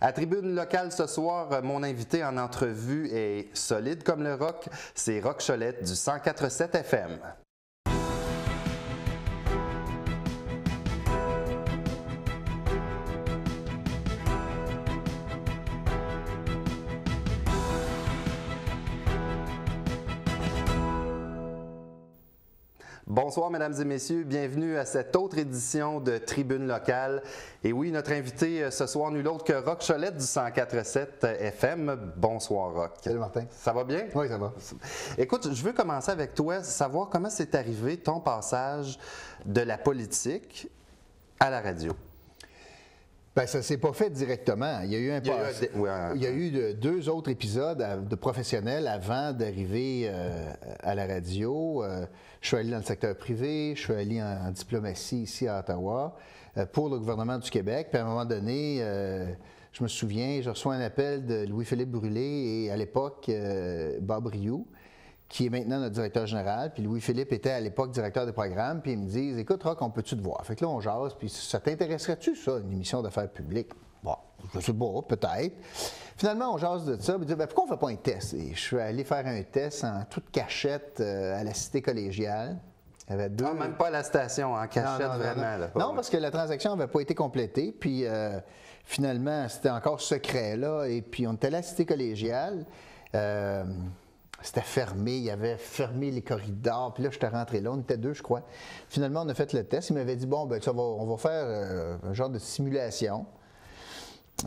À Tribune locale ce soir, mon invité en entrevue est solide comme le rock, c'est Roch Cholette du 104.7 FM. Bonsoir, mesdames et messieurs. Bienvenue à cette autre édition de Tribune locale. Et oui, notre invité ce soir, nul autre que Roch Cholette du 104.7 FM. Bonsoir, Roch. Salut, Martin. Ça va bien? Oui, ça va. Écoute, je veux commencer avec toi, savoir comment c'est arrivé ton passage de la politique à la radio. Bien, ça ne s'est pas fait directement. Il y a eu il y a eu deux autres épisodes de professionnels avant d'arriver à la radio. Je suis allé dans le secteur privé, je suis allé en diplomatie ici à Ottawa pour le gouvernement du Québec. Puis à un moment donné, je me souviens, je reçois un appel de Louis-Philippe Brûlé et à l'époque Bob Rioux, qui est maintenant notre directeur général. Puis Louis-Philippe était à l'époque directeur des programmes. Puis ils me disent, écoute, Roch, on peut-tu te voir? Fait que là, on jase. Puis ça t'intéresserait-tu, ça, une émission d'affaires publiques? Bon, je sais pas, peut-être. Finalement, on jase de ça. Puis dit, pourquoi on ne fait pas un test? Et je suis allé faire un test en toute cachette à la cité collégiale. Il y avait deux... Ah, même pas à la station, en cachette, vraiment. Là, non, parce que la transaction n'avait pas été complétée. Puis finalement, c'était encore secret, là. Et puis on était à la cité collégiale. C'était fermé, il avait fermé les corridors, puis là, j'étais rentré là, on était deux, je crois. Finalement, on a fait le test, il m'avait dit, bon, ben on va faire un genre de simulation.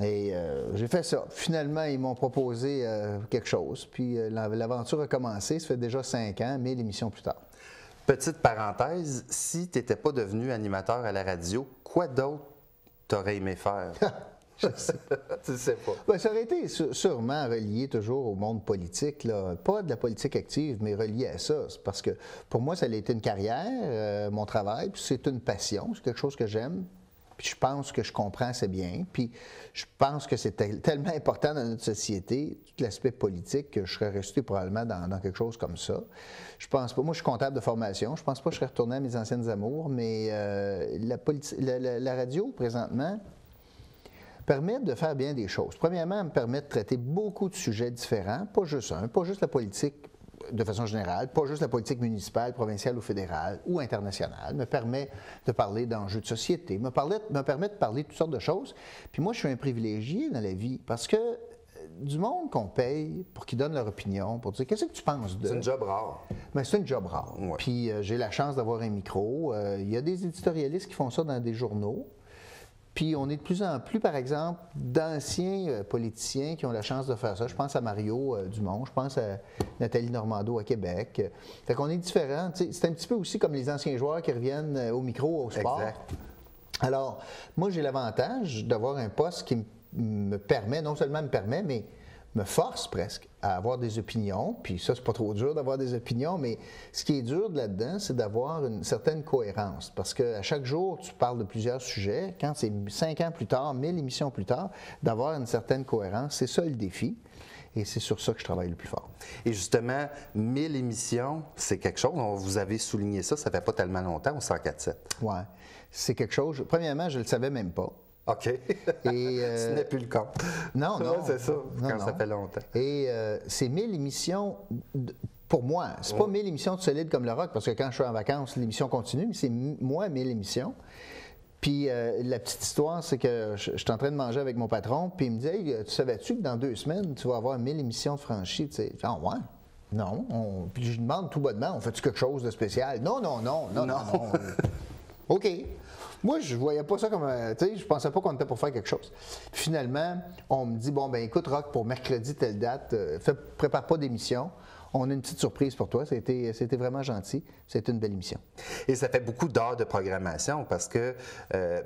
Et j'ai fait ça. Finalement, ils m'ont proposé quelque chose, puis l'aventure a commencé, ça fait déjà 5 ans, 1000 émissions plus tard. Petite parenthèse, si tu n'étais pas devenu animateur à la radio, quoi d'autre t'aurais aimé faire? Je sais. Tu sais pas. Ben, ça aurait été sûrement relié toujours au monde politique, là. Pas de la politique active, mais relié à ça. C'est parce que pour moi, ça a été une carrière, mon travail, puis c'est une passion, c'est quelque chose que j'aime. Puis je pense que je comprends assez bien. Puis je pense que c'est tellement important dans notre société, tout l'aspect politique, que je serais resté probablement dans quelque chose comme ça. Je pense pas. Moi, je suis comptable de formation. Je pense pas que je serais retourné à mes anciennes amours, mais la radio, présentement, permet de faire bien des choses. Premièrement, elle me permet de traiter beaucoup de sujets différents, pas juste un, pas juste la politique de façon générale, pas juste la politique municipale, provinciale ou fédérale ou internationale, me permet de parler d'enjeux de société, me permet de parler de toutes sortes de choses. Puis moi, je suis un privilégié dans la vie parce que du monde qu'on paye pour qu'ils donnent leur opinion, pour dire qu'est-ce que tu penses de... C'est une job rare. Mais c'est une job rare. Ouais. Puis j'ai la chance d'avoir un micro. Il y a des éditorialistes qui font ça dans des journaux. Puis on est de plus en plus, par exemple, d'anciens politiciens qui ont la chance de faire ça. Je pense à Mario Dumont, je pense à Nathalie Normando à Québec. Fait qu'on est différents. C'est un petit peu aussi comme les anciens joueurs qui reviennent au micro, au sport. Exact. Alors, moi, j'ai l'avantage d'avoir un poste qui me permet, non seulement me permet, mais me force presque à avoir des opinions. Puis ça, c'est pas trop dur d'avoir des opinions, mais ce qui est dur là-dedans, c'est d'avoir une certaine cohérence. Parce qu'à chaque jour, tu parles de plusieurs sujets. Quand c'est 5 ans plus tard, 1000 émissions plus tard, d'avoir une certaine cohérence, c'est ça le défi. Et c'est sur ça que je travaille le plus fort. Et justement, 1000 émissions, c'est quelque chose. Vous avez souligné ça, ça fait pas tellement longtemps, au 104.7. Oui, c'est quelque chose. Premièrement, je ne le savais même pas. OK. Et ce n'est plus le cas. Non, non. C'est ça, non, quand non. ça fait longtemps. Et c'est 1000 émissions, pour moi, c'est pas 1000 émissions de solide comme le rock, parce que quand je suis en vacances, l'émission continue, mais c'est moi 1000 émissions. Puis la petite histoire, c'est que je suis en train de manger avec mon patron, puis il me dit hey, tu savais-tu que dans 2 semaines, tu vas avoir 1000 émissions de franchise? Tu sais, ah ouais? Non. Puis je lui demande tout bonnement, on fait-tu quelque chose de spécial? Non. OK. Moi, je voyais pas ça comme, tu sais, je pensais pas qu'on était pour faire quelque chose. Puis finalement, on me dit, bon, ben écoute, Roch, pour mercredi, telle date, prépare pas d'émission. On a une petite surprise pour toi. C'était vraiment gentil. C'était une belle émission. Et ça fait beaucoup d'heures de programmation parce que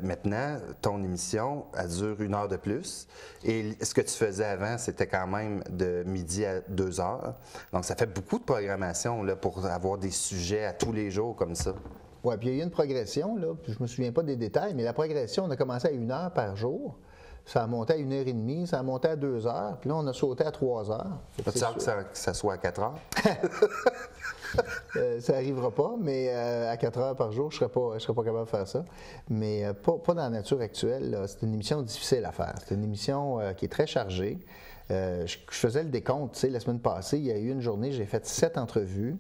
maintenant, ton émission, elle dure 1 heure de plus. Et ce que tu faisais avant, c'était quand même de midi à 2 heures. Donc, ça fait beaucoup de programmation là, pour avoir des sujets à tous les jours comme ça. Oui, puis il y a eu une progression, là, puis je ne me souviens pas des détails, mais la progression, on a commencé à 1 heure par jour. Ça a monté à 1h30, ça a monté à 2h, puis là, on a sauté à 3h. As-tu hâte que ça soit à 4 heures? Ça n'arrivera pas, mais à 4 heures par jour, je ne serais pas capable de faire ça. Mais pas dans la nature actuelle. Là. C'est une émission difficile à faire. C'est une émission qui est très chargée. Je faisais le décompte, tu sais, la semaine passée, il y a eu une journée, j'ai fait 7 entrevues.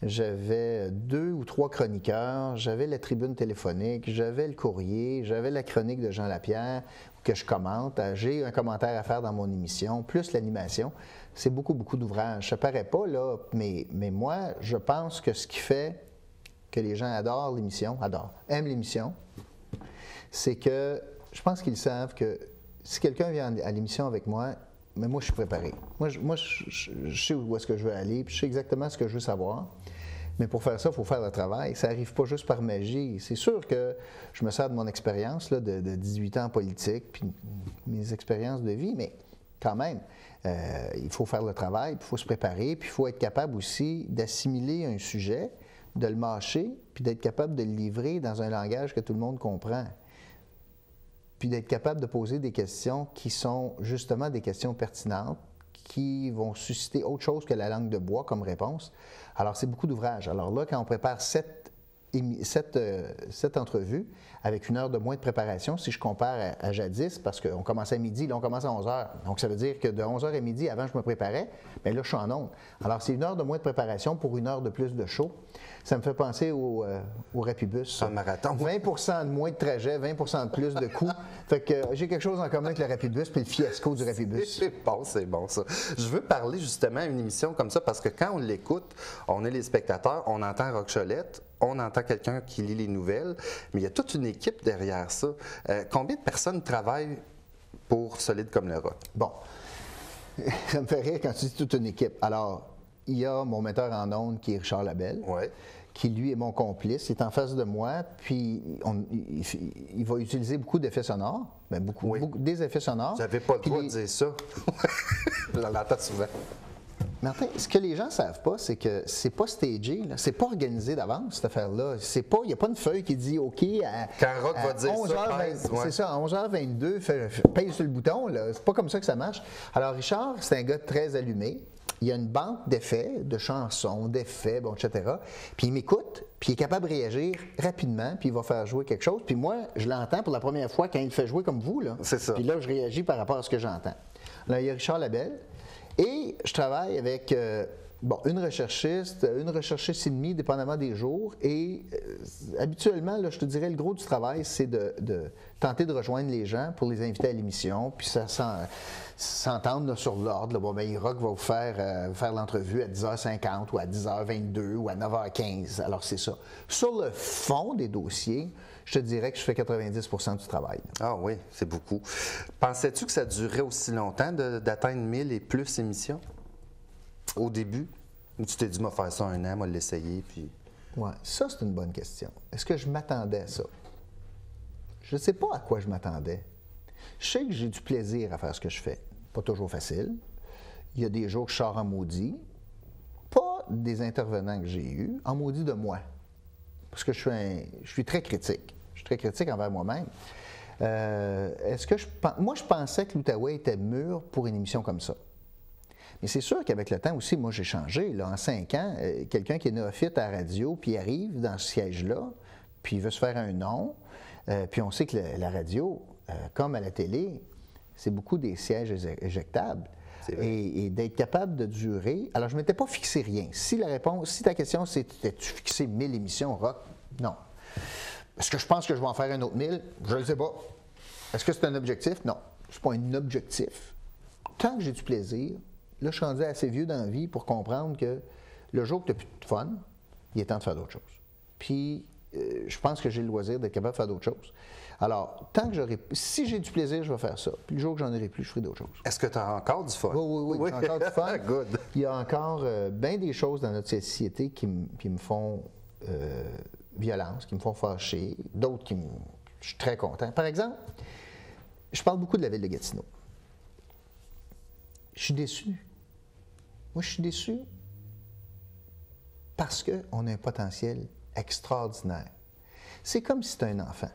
J'avais 2 ou 3 chroniqueurs, j'avais la tribune téléphonique, j'avais le courrier, j'avais la chronique de Jean Lapierre que je commente. J'ai un commentaire à faire dans mon émission, plus l'animation. C'est beaucoup, beaucoup d'ouvrages. Ça ne paraît pas, là, mais moi, je pense que ce qui fait que les gens adorent l'émission, aiment l'émission, c'est que je pense qu'ils savent que si quelqu'un vient à l'émission avec moi, mais moi, je suis préparé. Moi, je sais où est-ce que je veux aller, puis je sais exactement ce que je veux savoir. Mais pour faire ça, il faut faire le travail. Ça n'arrive pas juste par magie. C'est sûr que je me sers de mon expérience là, de 18 ans en politique, puis mes expériences de vie, mais quand même, il faut faire le travail, puis il faut se préparer, puis il faut être capable aussi d'assimiler un sujet, de le mâcher, puis d'être capable de le livrer dans un langage que tout le monde comprend. Puis d'être capable de poser des questions qui sont justement des questions pertinentes, qui vont susciter autre chose que la langue de bois comme réponse. Alors, c'est beaucoup d'ouvrages. Alors là, quand on prépare cette entrevue avec 1 heure de moins de préparation, si je compare à jadis, parce qu'on commençait à midi, là, on commence à 11 heures. Donc, ça veut dire que de 11 heures à midi, avant, je me préparais, mais là, je suis en ondes. Alors, c'est 1 heure de moins de préparation pour 1 heure de plus de show. Ça me fait penser au Rapibus. Un marathon. 20 de moins de trajet, 20 de plus de coûts. Fait que j'ai quelque chose en commun avec le Rapibus puis le fiasco du Rapibus. C'est bon ça. Je veux parler justement d'une émission comme ça parce que quand on l'écoute, on est les spectateurs, on entend Rock Cholette, on entend quelqu'un qui lit les nouvelles, mais il y a toute une équipe derrière ça. Combien de personnes travaillent pour Solide comme le rock? Bon, ça me fait rire quand tu dis toute une équipe. Alors, il y a mon metteur en ondes qui est Richard Labelle, qui lui est mon complice. Il est en face de moi, puis il va utiliser beaucoup d'effets sonores, bien, beaucoup, des effets sonores. Vous n'avez pas le droit de dire ça. Je l'entends souvent. Martin, ce que les gens ne savent pas, c'est que c'est pas stagé, c'est pas organisé d'avance, cette affaire-là. Il n'y a pas une feuille qui dit OK quand Rock va dire 11h20, c'est ça, à 11h22, paye sur le bouton. C'est pas comme ça que ça marche. Alors, Richard, c'est un gars très allumé. Il y a une banque d'effets, de chansons, d'effets, bon, etc. Puis il m'écoute, puis il est capable de réagir rapidement, puis il va faire jouer quelque chose. Puis moi, je l'entends pour la première fois quand il fait jouer comme vous. Là. C'est ça. Puis là, je réagis par rapport à ce que j'entends. Là, il y a Richard Labelle. Et je travaille avec une recherchiste et demie, dépendamment des jours. Et habituellement, là, je te dirais, le gros du travail, c'est de tenter de rejoindre les gens pour les inviter à l'émission. Puis ça s'entendre sur l'ordre. Bon, ben, Rock va vous faire l'entrevue à 10h50 ou à 10h22 ou à 9h15. Alors, c'est ça. Sur le fond des dossiers, je te dirais que je fais 90% du travail. Ah oui, c'est beaucoup. Pensais-tu que ça durerait aussi longtemps d'atteindre 1000 et plus émissions au début? Ou tu t'es dit, moi, faire ça 1 an, moi, l'essayer, puis... Oui, ça, c'est une bonne question. Est-ce que je m'attendais à ça? Je ne sais pas à quoi je m'attendais. Je sais que j'ai du plaisir à faire ce que je fais. Pas toujours facile. Il y a des jours que je sors en maudit. Pas des intervenants que j'ai eus, en maudit de moi. Parce que je suis très critique. Je suis très critique envers moi-même. Moi, je pensais que l'Outaouais était mûr pour une émission comme ça. Mais c'est sûr qu'avec le temps aussi, moi, j'ai changé. Là, en 5 ans, quelqu'un qui est néophyte à la radio, puis arrive dans ce siège-là, puis il veut se faire un nom, puis on sait que la radio, comme à la télé, c'est beaucoup des sièges éjectables. Et d'être capable de durer. Alors, je ne m'étais pas fixé rien. Si ta question, c'est t'es-tu fixé 1000 émissions, Rock? Non. Est-ce que je pense que je vais en faire un autre 1000? Je ne le sais pas. Est-ce que c'est un objectif? Non. Ce n'est pas un objectif. Tant que j'ai du plaisir, là, je suis rendu assez vieux dans la vie pour comprendre que le jour que tu n'as plus de fun, il est temps de faire d'autres choses. Puis, je pense que j'ai le loisir d'être capable de faire d'autres choses. Alors, si j'ai du plaisir, je vais faire ça. Puis le jour que j'en aurai plus, je ferai d'autres choses. Est-ce que tu as encore du fun? Oui, j'ai encore du fun. Good. Il y a encore bien des choses dans notre société qui me font violence, qui me font fâcher, d'autres je suis très content. Par exemple, je parle beaucoup de la ville de Gatineau. Je suis déçu. Moi, je suis déçu parce qu'on a un potentiel extraordinaire. C'est comme si c'était un enfant.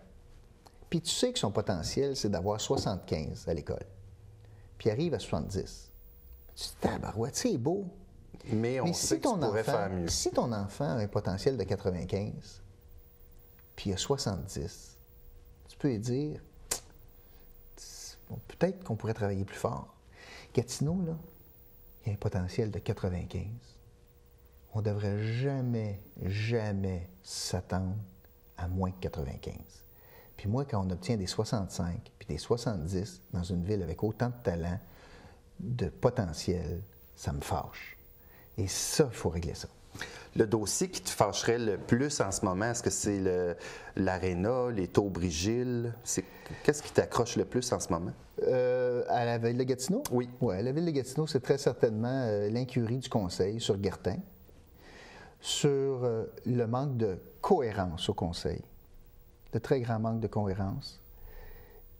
Puis tu sais que son potentiel, c'est d'avoir 75 à l'école. Puis il arrive à 70. Tu te dis, tabarouette, c'est beau. Mais on sait que tu pourrais faire mieux. Si ton enfant a un potentiel de 95, puis il a 70, tu peux lui dire, bon, peut-être qu'on pourrait travailler plus fort. Gatineau, là, il y a un potentiel de 95. On ne devrait jamais, jamais s'attendre à moins que 95. Puis moi, quand on obtient des 65 puis des 70 dans une ville avec autant de talent, de potentiel, ça me fâche. Et ça, il faut régler ça. Le dossier qui te fâcherait le plus en ce moment, est-ce que c'est l'aréna, les taux Brigil? Qu'est-ce qui t'accroche le plus en ce moment? À la ville de Gatineau? Oui. Oui, à la ville de Gatineau, c'est très certainement l'incurie du conseil sur Guertin, sur le manque de cohérence au conseil, de très grand manque de cohérence,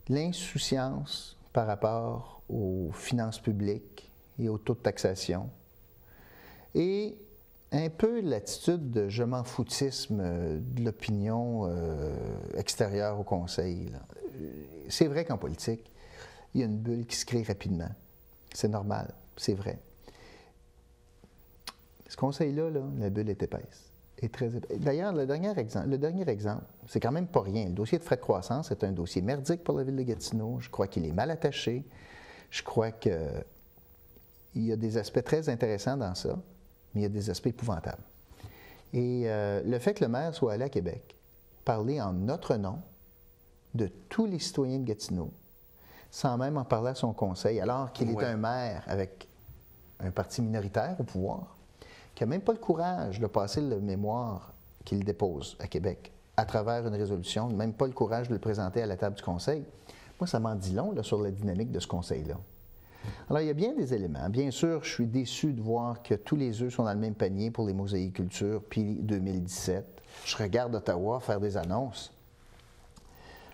l'insouciance par rapport aux finances publiques et au taux de taxation, et un peu l'attitude de je m'en foutisme de l'opinion extérieure au conseil. C'est vrai qu'en politique, il y a une bulle qui se crée rapidement. C'est normal, c'est vrai. Ce conseil-là, la bulle est épaisse. Est très épaisse. D'ailleurs, le dernier exemple, c'est quand même pas rien. Le dossier de frais de croissance est un dossier merdique pour la ville de Gatineau. Je crois qu'il est mal attaché. Je crois qu'il y a des aspects très intéressants dans ça, mais il y a des aspects épouvantables. Et le fait que le maire soit allé à Québec, parler en notre nom de tous les citoyens de Gatineau, sans même en parler à son conseil, alors qu'il est un maire avec un parti minoritaire au pouvoir, qui n'a même pas le courage de passer le mémoire qu'il dépose à Québec à travers une résolution, même pas le courage de le présenter à la table du conseil. Moi, ça m'en dit long là, sur la dynamique de ce conseil-là. Alors, il y a bien des éléments. Bien sûr, je suis déçu de voir que tous les œufs sont dans le même panier pour les mosaïcultures, puis 2017. Je regarde Ottawa faire des annonces.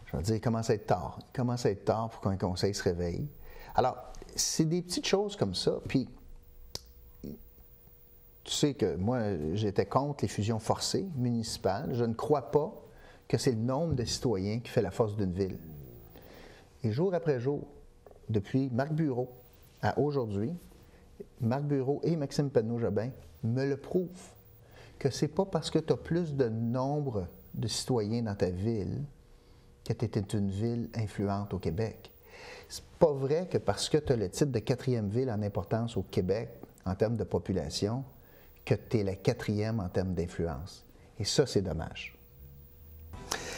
Je vais dire, il commence à être tard. Il commence à être tard pour qu'un conseil se réveille. Alors, c'est des petites choses comme ça. Puis, tu sais que moi, j'étais contre les fusions forcées municipales. Je ne crois pas que c'est le nombre de citoyens qui fait la force d'une ville. Et jour après jour, depuis Marc Bureau à aujourd'hui, Marc Bureau et Maxime Penneau-Jobin me le prouvent, que c'est pas parce que tu as plus de nombre de citoyens dans ta ville que tu es une ville influente au Québec. C'est pas vrai que parce que tu as le titre de 4e ville en importance au Québec, en termes de population, que tu es la 4e en termes d'influence. Et ça, c'est dommage.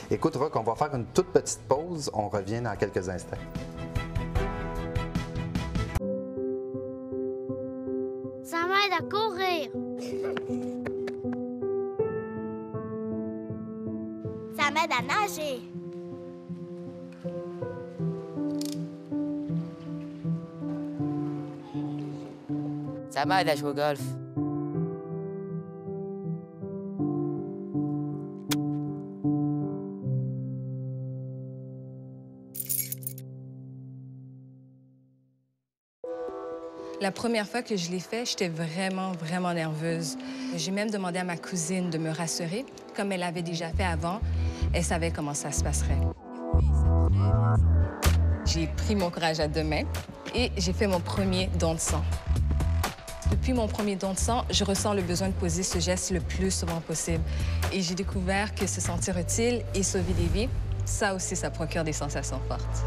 Écoute, Roch, on va faire une toute petite pause. On revient dans quelques instants. Ça m'aide à courir. Ça m'aide à nager. Ça m'aide à jouer au golf. La première fois que je l'ai fait, j'étais vraiment, vraiment nerveuse. J'ai même demandé à ma cousine de me rassurer. Comme elle l'avait déjà fait avant, elle savait comment ça se passerait. J'ai pris mon courage à deux mains et j'ai fait mon premier don de sang. Depuis mon premier don de sang, je ressens le besoin de poser ce geste le plus souvent possible. Et j'ai découvert que se sentir utile et sauver des vies, ça aussi, ça procure des sensations fortes.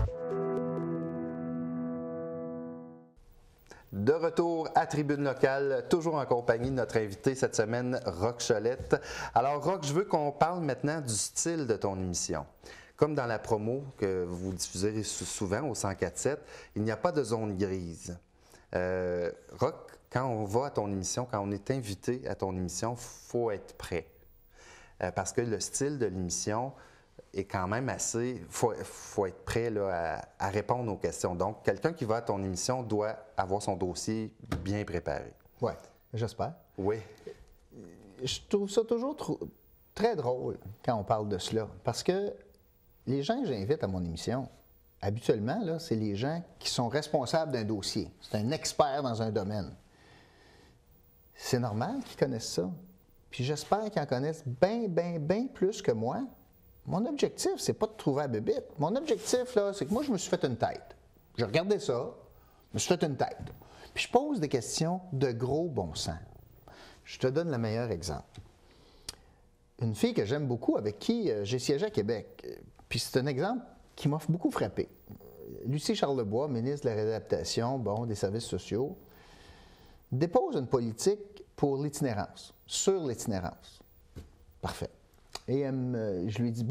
De retour à Tribune locale, toujours en compagnie de notre invité cette semaine, Roch Cholette. Alors, Roch, je veux qu'on parle maintenant du style de ton émission. Comme dans la promo que vous diffusez souvent au 104.7, il n'y a pas de zone grise. Roch, quand on va à ton émission, quand on est invité à ton émission, il faut être prêt. Parce que le style de l'émission est quand même assez... Il faut être prêt là, à répondre aux questions. Donc, quelqu'un qui va à ton émission doit avoir son dossier bien préparé. Oui, j'espère. Oui. Je trouve ça toujours très drôle quand on parle de cela. Parce que les gens que j'invite à mon émission, habituellement, là, c'est les gens qui sont responsables d'un dossier. C'est un expert dans un domaine. C'est normal qu'ils connaissent ça. Puis j'espère qu'ils en connaissent bien plus que moi Mon objectif, c'est pas de trouver la bébite. Mon objectif, là, c'est que moi, je me suis fait une tête. J'ai regardé ça, je me suis fait une tête. Puis je pose des questions de gros bon sens. Je te donne le meilleur exemple. Une fille que j'aime beaucoup, avec qui j'ai siégé à Québec. Puis c'est un exemple qui m'a beaucoup frappé. Lucie Charlebois, ministre de la Réadaptation, des services sociaux, dépose une politique pour l'itinérance, sur l'itinérance. Parfait. Et je lui dis,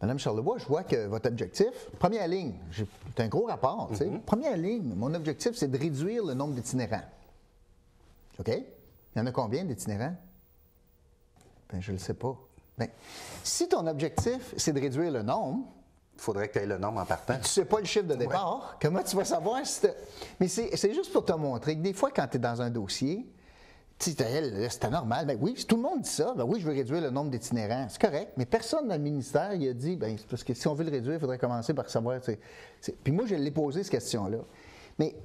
Madame Charlebois, je vois que votre objectif, première ligne, c'est un gros rapport, tu sais. Première ligne, mon objectif, c'est de réduire le nombre d'itinérants. OK? Il y en a combien d'itinérants? Je ne le sais pas. Si ton objectif, c'est de réduire le nombre, Il faudrait que tu aies le nombre en partant. tu ne sais pas le chiffre de départ, comment tu vas savoir si Mais c'est juste pour te montrer que des fois, quand tu es dans un dossier, c'était normal. Oui, si tout le monde dit ça, oui, je veux réduire le nombre d'itinérants. C'est correct, mais personne dans le ministère il a dit, c'est parce que si on veut le réduire, il faudrait commencer par savoir. Puis moi, je l'ai posé, cette question-là. Mais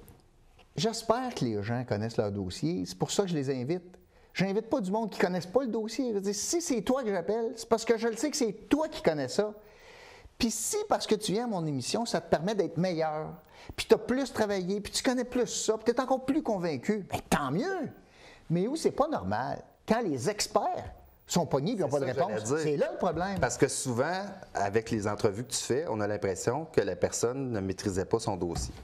j'espère que les gens connaissent leur dossier. C'est pour ça que je les invite. Je n'invite pas du monde qui ne connaisse pas le dossier. Je veux dire, si c'est toi que j'appelle, c'est parce que je le sais que c'est toi qui connais ça. Puis si, parce que tu viens à mon émission, ça te permet d'être meilleur, puis tu as plus travaillé, puis tu connais plus ça, puis tu es encore plus convaincu, tant mieux! Mais où c'est pas normal, quand les experts sont pognés et n'ont pas de réponse, c'est là le problème. Parce que souvent, avec les entrevues que tu fais, on a l'impression que la personne ne maîtrisait pas son dossier.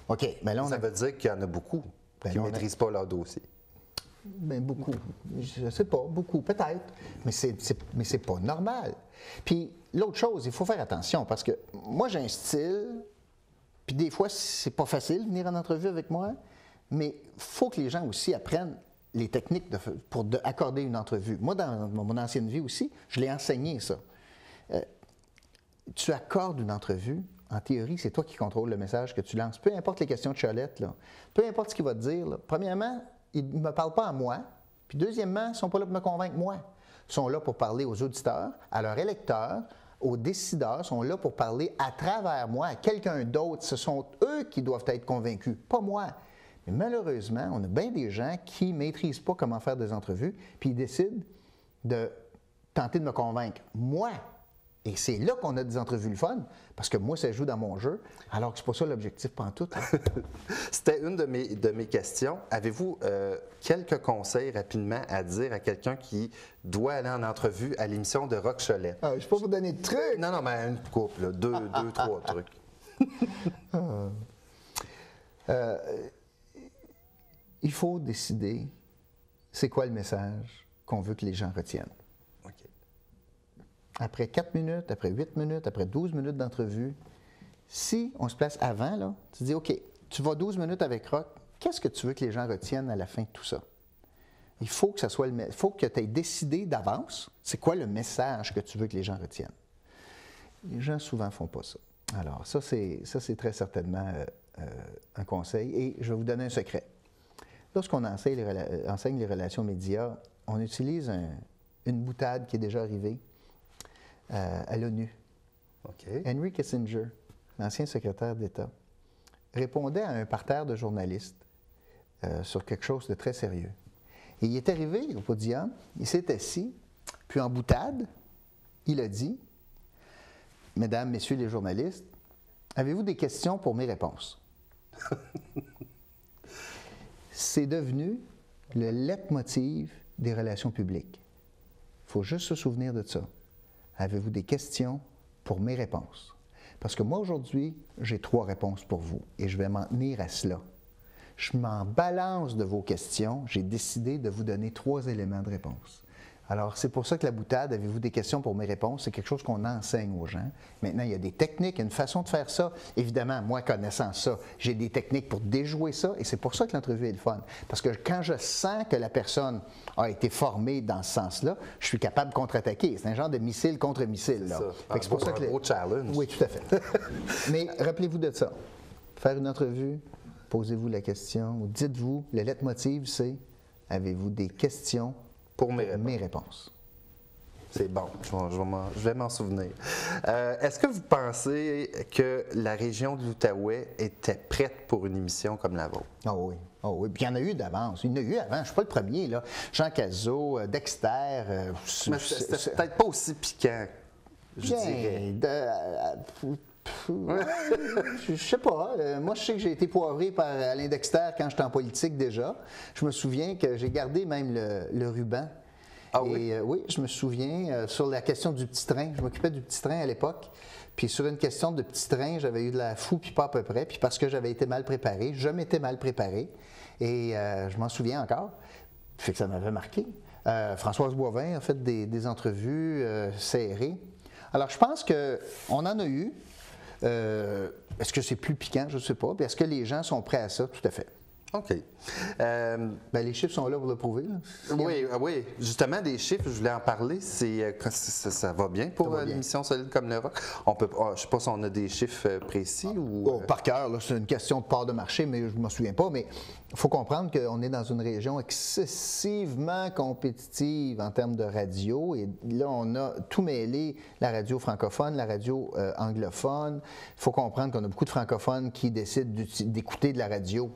OK, mais là, Ça veut dire qu'il y en a beaucoup qui ne maîtrisent pas leur dossier. Beaucoup. Je ne sais pas, beaucoup, peut-être. Mais c'est pas normal. Puis l'autre chose, il faut faire attention parce que moi, j'ai un style, puis des fois, c'est pas facile de venir en entrevue avec moi, mais il faut que les gens aussi apprennent les techniques pour accorder une entrevue. Moi, dans mon ancienne vie aussi, je l'ai enseigné, ça. Tu accordes une entrevue, en théorie, c'est toi qui contrôles le message que tu lances. Peu importe les questions de Cholette, là. Peu importe ce qu'il va te dire. Là. Premièrement, il ne me parle pas à moi. Puis deuxièmement, ils ne sont pas là pour me convaincre moi. Ils sont là pour parler aux auditeurs, à leurs électeurs, aux décideurs. Ils sont là pour parler à travers moi, à quelqu'un d'autre. Ce sont eux qui doivent être convaincus, pas moi. Mais malheureusement, on a bien des gens qui ne maîtrisent pas comment faire des entrevues, puis ils décident de tenter de me convaincre, moi. Et c'est là qu'on a des entrevues le fun, parce que moi, ça joue dans mon jeu, alors que c'est pas ça l'objectif pantoute. C'était une de mes questions. Avez-vous quelques conseils rapidement à dire à quelqu'un qui doit aller en entrevue à l'émission de Roch Cholette? Je ne peux pas vous donner de trucs. Non, mais une couple, là, deux, trois trucs. Il faut décider c'est quoi le message qu'on veut que les gens retiennent. OK. Après 4 minutes, après 8 minutes, après 12 minutes d'entrevue, si on se place avant, là, tu dis, OK, tu vas 12 minutes avec Roch, qu'est-ce que tu veux que les gens retiennent à la fin de tout ça? Il faut que ça soit il faut que tu aies décidé d'avance, c'est quoi le message que tu veux que les gens retiennent. Les gens souvent ne font pas ça. Alors, ça, c'est très certainement un conseil. Et je vais vous donner un secret. Lorsqu'on enseigne les relations médias, on utilise une boutade qui est déjà arrivée à l'ONU. OK. Henry Kissinger, l'ancien secrétaire d'État, répondait à un parterre de journalistes sur quelque chose de très sérieux. Et il est arrivé au podium, il s'est assis, puis en boutade, il a dit « Mesdames, Messieurs les journalistes, avez-vous des questions pour mes réponses? » C'est devenu le leitmotiv des relations publiques. Il faut juste se souvenir de ça. Avez-vous des questions pour mes réponses? Parce que moi, aujourd'hui, j'ai 3 réponses pour vous et je vais m'en tenir à cela. Je m'en balance de vos questions. J'ai décidé de vous donner 3 éléments de réponse. Alors, c'est pour ça que la boutade, avez-vous des questions pour mes réponses? C'est quelque chose qu'on enseigne aux gens. Maintenant, il y a des techniques, une façon de faire ça. Évidemment, moi, connaissant ça, j'ai des techniques pour déjouer ça et c'est pour ça que l'entrevue est le fun. Parce que quand je sens que la personne a été formée dans ce sens-là, je suis capable de contre-attaquer. C'est un genre de missile contre missile. Là. C'est pour ça que un beau challenge. Oui, tout à fait. Mais rappelez-vous de ça. Faire une entrevue, posez-vous la question, ou dites-vous, le leitmotiv, c'est avez-vous des questions pour mes réponses. C'est bon, je vais m'en souvenir. Est-ce que vous pensez que la région de l'Outaouais était prête pour une émission comme la vôtre? Ah oui. Oh oui, puis il y en a eu d'avance. Il y en a eu avant, je ne suis pas le premier. Là. Jean Cazot, Dexter. Mais c'était peut-être pas aussi piquant, je dirais. Je sais pas. Moi, je sais que j'ai été poivré par Alain Dexter quand j'étais en politique déjà. Je me souviens que j'ai gardé même le ruban. Ah oui? Et oui, je me souviens sur la question du petit train. Je m'occupais du petit train à l'époque. Puis sur une question de petit train, j'avais eu de la fou, puis pas à peu près. Puis parce que j'avais été mal préparé, je m'étais mal préparé. Et je m'en souviens encore. Fait que ça m'avait marqué. Françoise Boivin a fait des entrevues serrées. Alors, je pense qu'on en a eu. Est-ce que c'est plus piquant? Je ne sais pas. Puis est-ce que les gens sont prêts à ça? Tout à fait. OK. Les chiffres sont là pour le prouver. Là. Oui. Justement, des chiffres, je voulais en parler. Ça va bien pour l'émission Solide comme le roc. Je ne sais pas si on a des chiffres précis ou... Par cœur, c'est une question de part de marché, mais je ne m'en souviens pas. Mais il faut comprendre qu'on est dans une région excessivement compétitive en termes de radio. Et là, on a tout mêlé, la radio francophone, la radio anglophone. Il faut comprendre qu'on a beaucoup de francophones qui décident d'écouter de la radio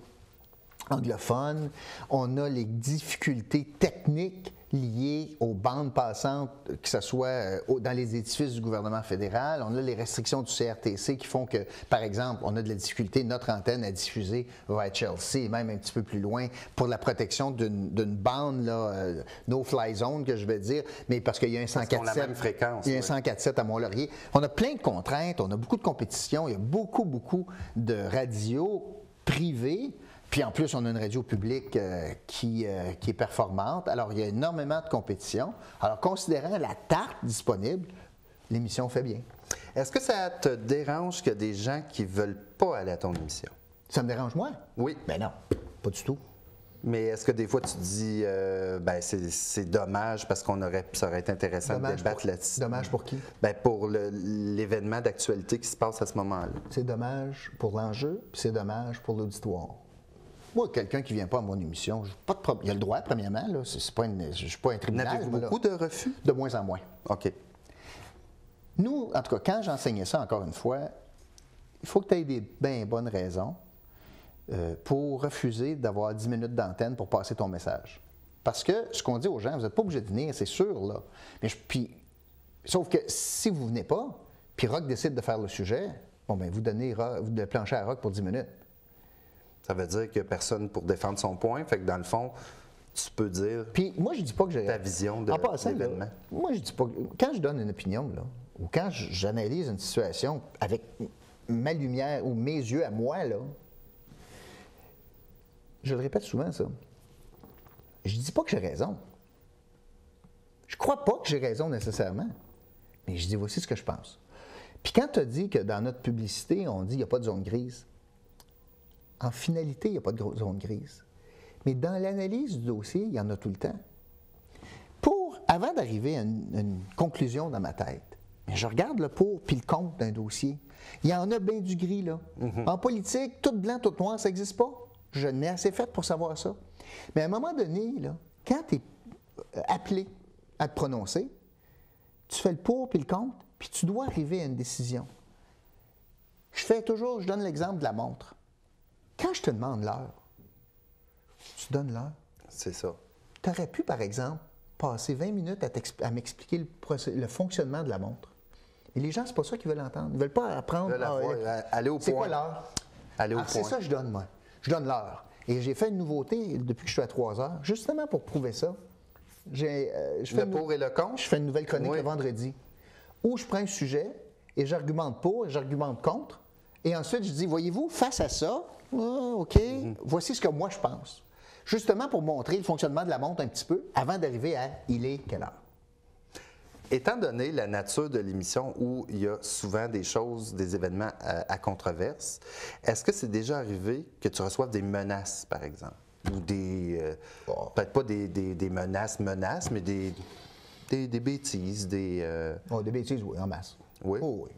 anglophone. On a les difficultés techniques liées aux bandes passantes, que ce soit dans les édifices du gouvernement fédéral. On a les restrictions du CRTC qui font que, par exemple, on a de la difficulté, notre antenne à diffuser va à Chelsea, et même un petit peu plus loin, pour la protection d'une bande, no-fly zone, que je vais dire, mais parce qu'il y a un 104.7. Il y a un 104.7 à Mont-Laurier. On a plein de contraintes, on a beaucoup de compétition, il y a beaucoup de radios privées. Puis en plus, on a une radio publique qui est performante. Alors, il y a énormément de compétition. Alors, considérant la tarte disponible, l'émission fait bien. Est-ce que ça te dérange qu'il y a des gens qui ne veulent pas aller à ton émission? Ça me dérange, moi? Oui. Ben non, pas du tout. Mais est-ce que des fois, tu te dis, c'est dommage parce ça aurait été intéressant de débattre là-dessus? Dommage pour qui? Ben, pour l'événement d'actualité qui se passe à ce moment-là. C'est dommage pour l'enjeu, puis c'est dommage pour l'auditoire. Moi, quelqu'un qui ne vient pas à mon émission, pas de problème. Il y a le droit, premièrement. Là. Je ne suis pas un tribunal. N'avez-vous beaucoup de refus? De moins en moins. OK. Nous, en tout cas, quand j'enseignais ça, encore une fois, il faut que tu aies des bien bonnes raisons pour refuser d'avoir 10 minutes d'antenne pour passer ton message. Parce que ce qu'on dit aux gens, vous n'êtes pas obligé de venir, c'est sûr, là. Sauf que si vous ne venez pas, puis Rock décide de faire le sujet, bon, bien, vous donnez le plancher à Rock pour 10 minutes. Ça veut dire qu'il n'y a personne pour défendre son point. Fait que dans le fond, tu peux dire puis moi, je dis pas que j'ai ta vision de l'événement. Moi, je dis pas. Quand je donne une opinion, là, ou quand j'analyse une situation avec ma lumière ou mes yeux à moi, là, je le répète souvent, ça. Je dis pas que j'ai raison. Je crois pas que j'ai raison nécessairement. Mais je dis voici ce que je pense. Puis quand tu as dit que dans notre publicité, on dit qu'il n'y a pas de zone grise, en finalité, il n'y a pas de zone grise. Mais dans l'analyse du dossier, il y en a tout le temps. Avant d'arriver à une conclusion dans ma tête, je regarde le pour puis le contre d'un dossier. Il y en a bien du gris, là. Mm-hmm. En politique, tout blanc, tout noir, ça n'existe pas. Je n'ai assez fait pour savoir ça. Mais à un moment donné, là, quand tu es appelé à te prononcer, tu fais le pour puis le contre, puis tu dois arriver à une décision. Je donne l'exemple de la montre. Quand je te demande l'heure, tu donnes l'heure. C'est ça. Tu aurais pu, par exemple, passer 20 minutes à m'expliquer le fonctionnement de la montre. Mais les gens, c'est pas ça qu'ils veulent entendre. Ils ne veulent pas apprendre aller au point. C'est quoi l'heure? Aller au point. C'est ça que je donne, moi. Je donne l'heure. Et j'ai fait une nouveauté depuis que je suis à 3 heures, justement pour prouver ça. Le pour et le contre? Je fais une nouvelle chronique le vendredi, où je prends un sujet et j'argumente pour et j'argumente contre. Et ensuite, je dis, voyez-vous, face à ça, OK, voici ce que moi je pense. Justement pour montrer le fonctionnement de la montre un petit peu avant d'arriver à « il est quelle heure ». Étant donné la nature de l'émission où il y a souvent des événements à controverse, est-ce que c'est déjà arrivé que tu reçoives des menaces, par exemple? Ou peut-être pas des menaces, mais des bêtises, des bêtises, oui, en masse. Oui? Oh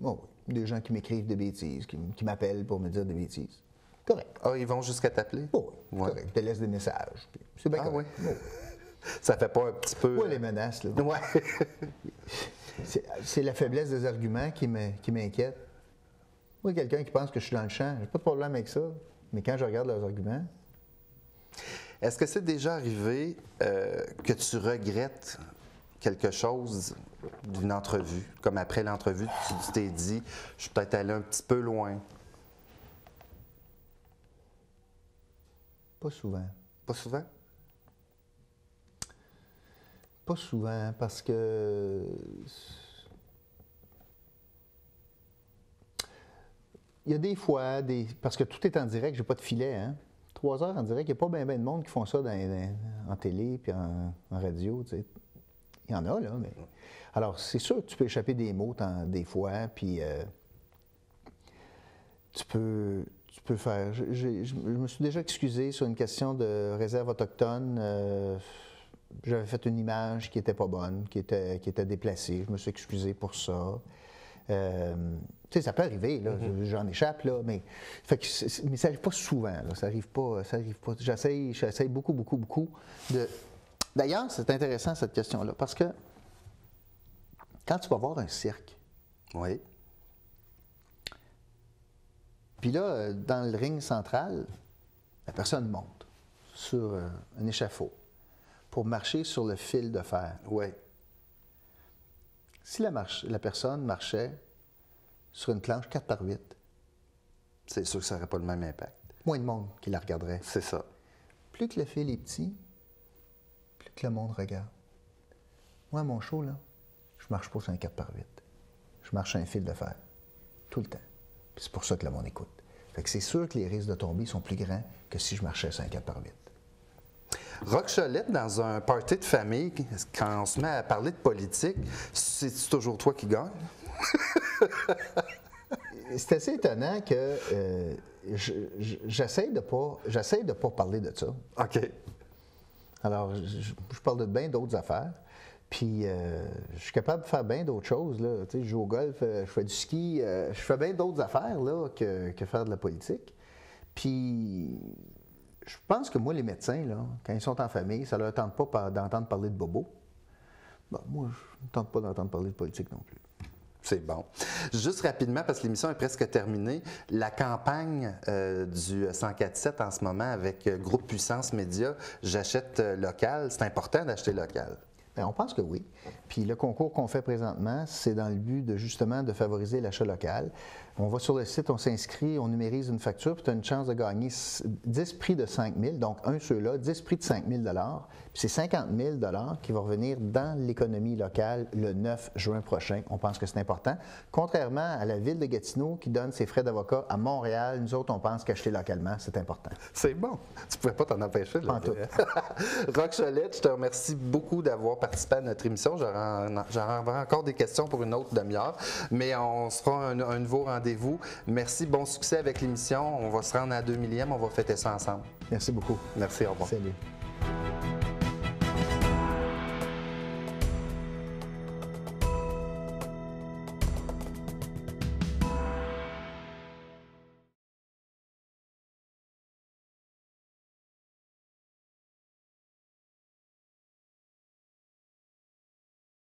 oui. Des gens qui m'écrivent des bêtises, qui m'appellent pour me dire des bêtises. Correct. Ah, ils vont jusqu'à t'appeler? Oui, correct. Ils te laissent des messages. C'est bien correct. Oui. Ça fait pas un petit peu... Pas les menaces, là. Ouais. C'est la faiblesse des arguments qui m'inquiète. Moi, quelqu'un qui pense que je suis dans le champ, j'ai pas de problème avec ça. Mais quand je regarde leurs arguments... Est-ce que c'est déjà arrivé que tu regrettes quelque chose d'une entrevue? Comme après l'entrevue, tu t'es dit, je suis peut-être allé un petit peu loin. Pas souvent. Pas souvent? Pas souvent, parce que... Il y a des fois, parce que tout est en direct, j'ai pas de filet, hein? 3 heures en direct, il n'y a pas bien de monde qui font ça en télé puis en radio, tu sais. Il y en a, là, mais... Alors, c'est sûr que tu peux échapper des mots des fois, puis tu peux faire... Je me suis déjà excusé sur une question de réserve autochtone. J'avais fait une image qui n'était pas bonne, qui était déplacée. Je me suis excusé pour ça. Tu sais, ça peut arriver, là, j'en échappe, là, mais ça n'arrive pas souvent, là, ça n'arrive pas. J'essaye beaucoup de... D'ailleurs, c'est intéressant cette question-là, parce que quand tu vas voir un cirque, Oui. puis là, dans le ring central, la personne monte sur un échafaud pour marcher sur le fil de fer. Oui. Si la personne marchait sur une planche 4x8, C'est sûr que ça n'aurait pas le même impact. moins de monde qui la regarderait. C'est ça. Plus que le fil est petit, plus que le monde regarde. Moi, à mon show, là, je marche pas sur un 4x8. Je marche sur un fil de fer. Tout le temps. Puis c'est pour ça que le monde écoute. Fait que c'est sûr que les risques de tomber sont plus grands que si je marchais sur un 4x8. Roch Cholette, dans un party de famille, quand on se met à parler de politique, c'est toujours toi qui gagne? C'est assez étonnant que j'essaie de pas parler de ça. OK. Alors, je parle de bien d'autres affaires. Puis, je suis capable de faire bien d'autres choses. Là. Tu sais, je joue au golf, je fais du ski, je fais bien d'autres affaires là, que faire de la politique. Puis, je pense que moi, les médecins, là, quand ils sont en famille, ça leur tente pas d'entendre parler de bobo. Bon, moi, je ne tente pas d'entendre parler de politique non plus. C'est bon. Juste rapidement, parce que l'émission est presque terminée, la campagne du 104.7 en ce moment avec Groupe Puissance Média, j'achète local, c'est important d'acheter local. Bien, on pense que oui. Puis le concours qu'on fait présentement, c'est dans le but de justement de favoriser l'achat local. On va sur le site, on s'inscrit, on numérise une facture, puis tu as une chance de gagner 10 prix de 5 000, donc un ceux-là, 10 prix de 5 000 $. Puis c'est 50 000 $ qui vont revenir dans l'économie locale le 9 juin prochain. On pense que c'est important. Contrairement à la ville de Gatineau qui donne ses frais d'avocat à Montréal, nous autres, on pense qu'acheter localement, c'est important. C'est bon. Tu ne pouvais pas t'en empêcher de le dire. Roch Cholette, je te remercie beaucoup d'avoir participé à notre émission. J'aurai encore des questions pour une autre demi-heure, mais on se fera un nouveau rendez-vous. Merci, bon succès avec l'émission. On va se rendre à 2 millième, on va fêter ça ensemble. Merci beaucoup. Merci, au revoir. Salut.